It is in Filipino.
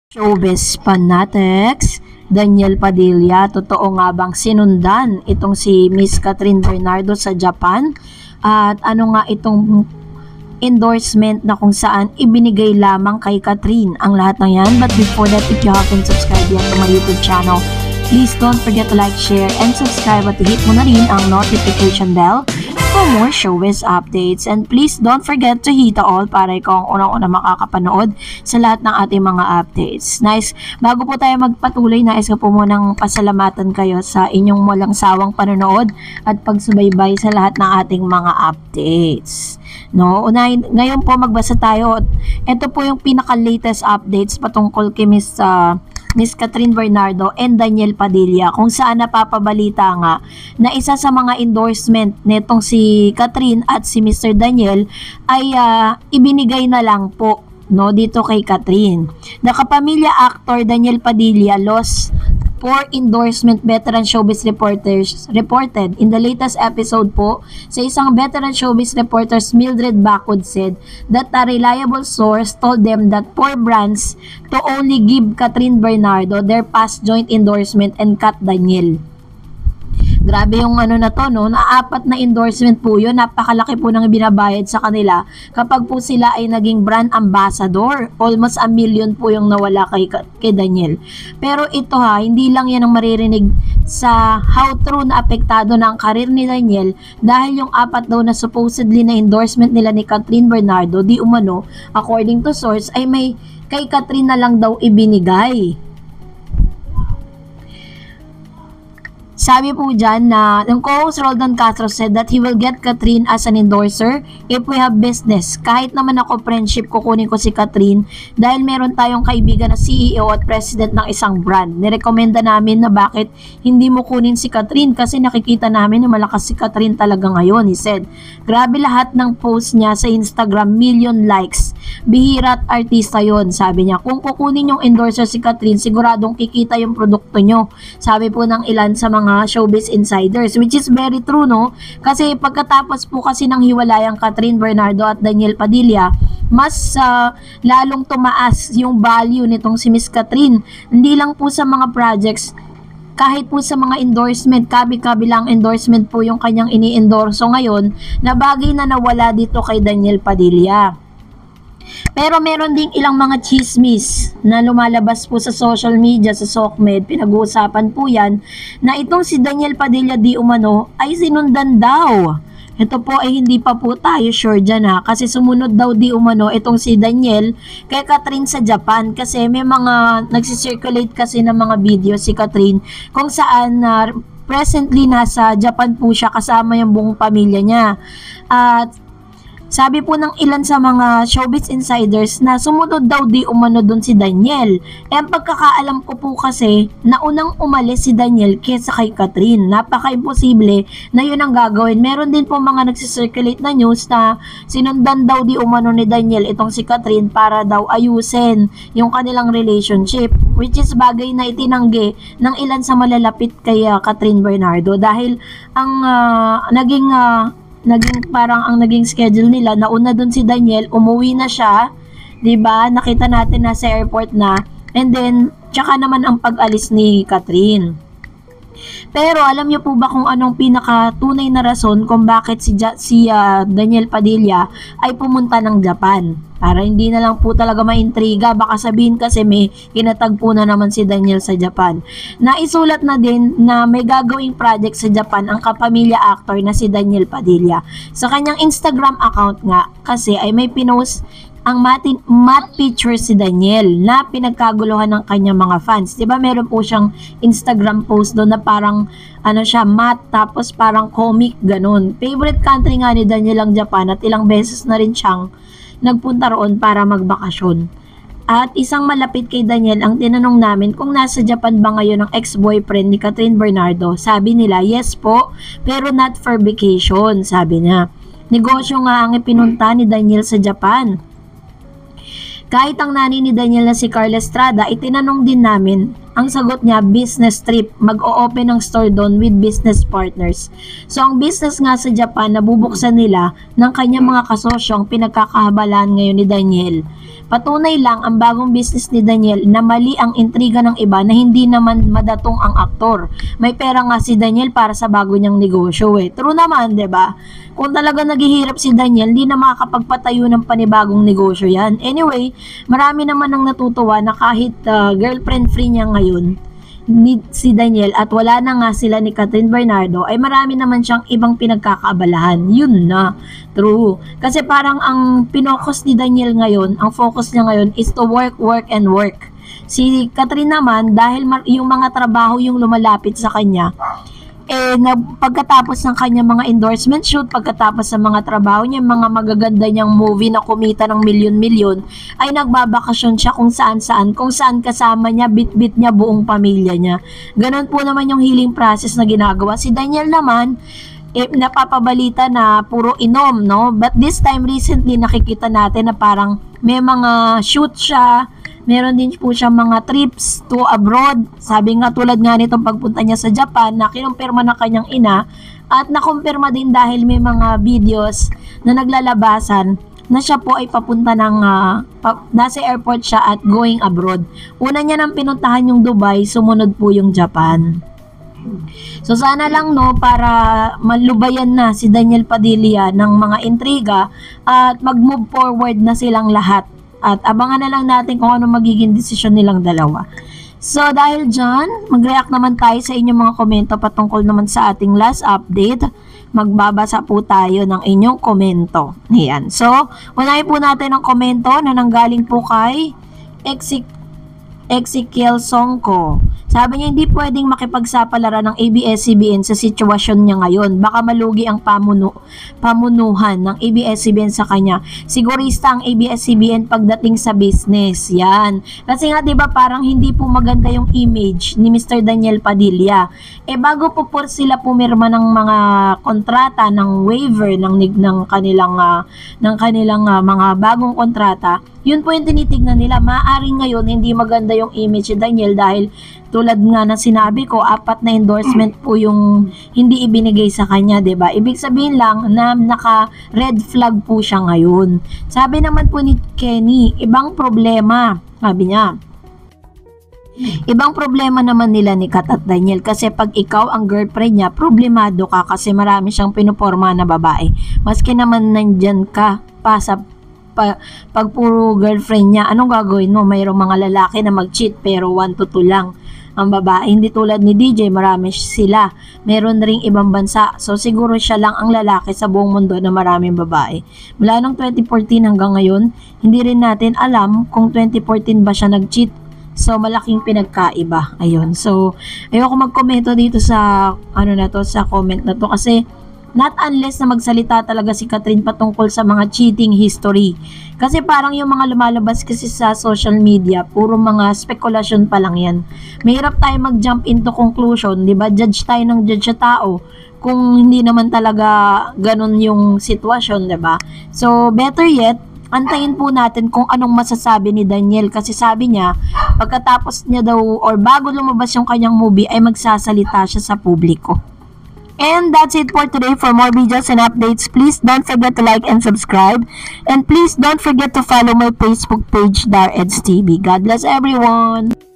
Showbiz fanatics, Daniel Padilla, totoo nga bang sinundan itong si Miss Catherine Bernardo sa Japan? At ano nga itong endorsement na kung saan ibinigay lamang kay Catherine ang lahat ng yan? But before that, if you haven't subscribed yet to my YouTube channel, please don't forget to like, share, and subscribe at hit mo na rin ang notification bell for more showbiz updates. And please don't forget to hit the all para ikaw ang unang-una makakapanood sa lahat ng ating mga updates. Nice. Bago po tayo magpatuloy, nais ko po munang pasalamatan kayo sa inyong walang sawang panonood at pagsubaybay sa lahat ng ating mga updates. No, ngayon po magbasa tayo. Ito po yung pinaka-latest updates patungkol kay Miss Catherine Bernardo and Daniel Padilla, kung saan napapabalita nga na isa sa mga endorsement netong si Catherine at si Mr. Daniel ay ibinigay na lang po dito kay Catherine. The kapamilya actor Daniel Padilla lost 4 endorsement veteran showbiz reporters reported in the latest episode po. Sa isang veteran showbiz reporters, Mildred Bacod said that a reliable source told them that 4 brands to only give Catherine Bernardo their past joint endorsement and cut Daniel. Grabe yung na to, na 4 na endorsement po yun. Napakalaki po ng binabayad sa kanila kapag po sila ay naging brand ambassador. Almost 1 million po yung nawala kay Daniel. Pero ito hindi lang yan ang maririnig sa how true na apektado na ang karir ni Daniel dahil yung 4 daw na supposedly na endorsement nila ni Catherine Bernardo, di umano, according to source, ay may kay Catherine na lang daw ibinigay. Sabi po dyan na yung co-host Roldan Castro said that he will get Catherine as an endorser if we have business. Kahit naman ako friendship, kukunin ko si Catherine dahil meron tayong kaibigan na CEO at president ng isang brand. Nirekomenda namin na bakit hindi mo kunin si Catherine kasi nakikita namin na malakas si Catherine talaga ngayon, he said. Grabe lahat ng post niya sa Instagram, million likes. Bihira at artista yon, sabi niya. Kung kukunin yung endorser si Catherine, siguradong kikita yung produkto nyo. Sabi po ng ilan sa mga showbiz insiders, which is very true, kasi pagkatapos po kasi ng hiwalayang Catherine Bernardo at Daniel Padilla, mas lalong tumaas yung value nitong si Miss Catherine, hindi lang po sa mga projects, kahit po sa mga endorsement, kabi-kabilang endorsement po yung kanyang ini-endorso ngayon na bagay na nawala dito kay Daniel Padilla. Pero meron ding ilang mga chismis na lumalabas po sa social media, sa SOCMED, pinag-uusapan po yan, na itong si Daniel Padilla di umano ay sinundan daw. Ito po ay hindi pa po tayo sure dyan kasi sumunod daw di umano itong si Daniel kay Catherine sa Japan kasi may mga nagsisirculate kasi ng mga video si Catherine kung saan presently nasa Japan po siya kasama yung buong pamilya niya. At sabi po ng ilan sa mga showbiz insiders na sumunod daw di umano dun si Daniel. Ang pagkakaalam ko po kasi na unang umalis si Daniel kesa kay Catherine. Napaka-imposible na yun ang gagawin. Meron din po mga nagsisirculate na news na sinundan daw di umano ni Daniel itong si Catherine para daw ayusin yung kanilang relationship, which is bagay na itinanggi ng ilan sa malalapit kay Catherine Bernardo dahil ang naging parang ang naging schedule nila, nauna dun si Daniel, umuwi na siya, 'di ba? Nakita natin na sa airport na, and then tsaka naman ang pag-alis ni Catherine. Pero alam niyo po ba kung anong pinaka-tunay na rason kung bakit si Daniel Padilla ay pumunta ng Japan? Para hindi na lang po talaga maintriga, baka sabihin kasi may kinatagpo na naman si Daniel sa Japan. Naisulat na din na may gagawing project sa Japan ang kapamilya actor na si Daniel Padilla. Sa kanyang Instagram account nga kasi ay may pinost ang matte picture si Daniel na pinagkaguluhan ng kanyang mga fans. Diba meron po siyang Instagram post doon na parang siya matte tapos parang comic ganun. Favorite country nga ni Daniel ang Japan at ilang beses na rin siyang nagpunta roon para magbakasyon. At isang malapit kay Daniel ang tinanong namin kung nasa Japan ba ngayon ang ex-boyfriend ni Catherine Bernardo. Sabi nila, yes po, pero not for vacation, sabi niya. Negosyo nga ang ipinunta ni Daniel sa Japan. Kahit ang nani ni Daniel na si Carla Estrada, itinanong din namin. Ang sagot niya, business trip. Mag-o-open ng store doon with business partners. So, ang business nga sa Japan, nabubuksan nila ng kanyang mga kasosyo ang pinagkakahabalan ngayon ni Daniel. Patunay lang ang bagong business ni Daniel na mali ang intriga ng iba na hindi naman madatong ang aktor. May pera nga si Daniel para sa bago niyang negosyo eh. True naman, 'di ba? Kung talaga naghihirap si Daniel, hindi na makakapagpatayo ng panibagong negosyo yan. Anyway, marami naman ang natutuwa na kahit girlfriend free niya ngayon, ni si Daniel at wala na nga sila ni Catherine Bernardo, ay marami naman siyang ibang pinagkakaabalahan. Yun na, true. Kasi parang ang pinokus ni Daniel ngayon, ang focus niya ngayon is to work, work, and work. Si Catherine naman, dahil yung mga trabaho yung lumalapit sa kanya, pagkatapos ng kanya mga endorsement shoot, pagkatapos ng mga trabaho niya, mga magaganda niyang movie na kumita ng milyon-milyon, ay nagbabakasyon siya kung saan-saan, kung saan kasama niya, bit-bit niya buong pamilya niya. Ganon po naman yung healing process na ginagawa. Si Daniel naman, napapabalita na puro inom, no? But this time, recently, nakikita natin na parang may mga shoot siya, meron din po siya mga trips to abroad. Sabi nga tulad nga nitong pagpunta niya sa Japan na kinumpirma ng kanyang ina at nakumpirma din dahil may mga videos na naglalabasan na siya po ay papunta ng nasa airport siya at going abroad. Una niya nang pinuntahan yung Dubai, sumunod po yung Japan. So sana lang no, para malubayan na si Daniel Padilla ng mga intriga at mag-move forward na silang lahat. At abangan na lang natin kung ano magiging desisyon nilang dalawa. So dahil dyan, mag-react naman tayo sa inyong mga komento patungkol naman sa ating last update. Magbabasa po tayo ng inyong komento. Ayan. So, unahin po natin ang komento na nanggaling po kay Ezekiel Songko. Sabi niya, hindi pwedeng makipagsapalaran ng ABS-CBN sa sitwasyon niya ngayon. Baka malugi ang pamunuhan ng ABS-CBN sa kanya. Sigurista ang ABS-CBN pagdating sa business. Yan. Kasi nga, diba, parang hindi po maganda yung image ni Mr. Daniel Padilla. Bago po sila pumirma ng mga kontrata, ng waiver ng kanilang mga bagong kontrata, yun po yung tinitignan nila. Maaring ngayon, hindi maganda yung image ni Daniel dahil tulad nga na sinabi ko, 4 na endorsement po yung hindi ibinigay sa kanya, 'di ba? Ibig sabihin lang na naka-red flag po siya ngayon. Sabi naman po ni Kenny, ibang problema. Sabi niya, ibang problema naman nila ni Kat at Daniel kasi pag ikaw ang girlfriend niya, problemado ka kasi marami siyang pinuporma na babae. Maski naman nandyan ka pa sa pag puro girlfriend niya, anong gagawin mo? Mayroong mga lalaki na mag-cheat pero 1 to 2 lang ang babae. Hindi tulad ni DJ, marami sila. Meron ring ibang bansa. So siguro siya lang ang lalaki sa buong mundo na maraming babae. Mula nung 2014 hanggang ngayon, hindi rin natin alam kung 2014 ba siya nag-cheat. So malaking pinagkaiba. Ayun. So ayoko magkomento dito sa sa comment na to kasi not unless na magsalita talaga si Catherine patungkol sa mga cheating history. Kasi parang yung mga lumalabas kasi sa social media, puro mga spekulasyon pa lang yan. Mahirap tayo mag-jump into conclusion, di ba? Judge tayo ng judge sa tao kung hindi naman talaga ganun yung sitwasyon, di ba? So, better yet, antayin po natin kung anong masasabi ni Daniel kasi sabi niya, pagkatapos niya daw or bago lumabas yung kanyang movie ay magsasalita siya sa publiko. And that's it for today. For more videos and updates, please don't forget to like and subscribe. And please don't forget to follow my Facebook page, DarEdsTV. God bless everyone!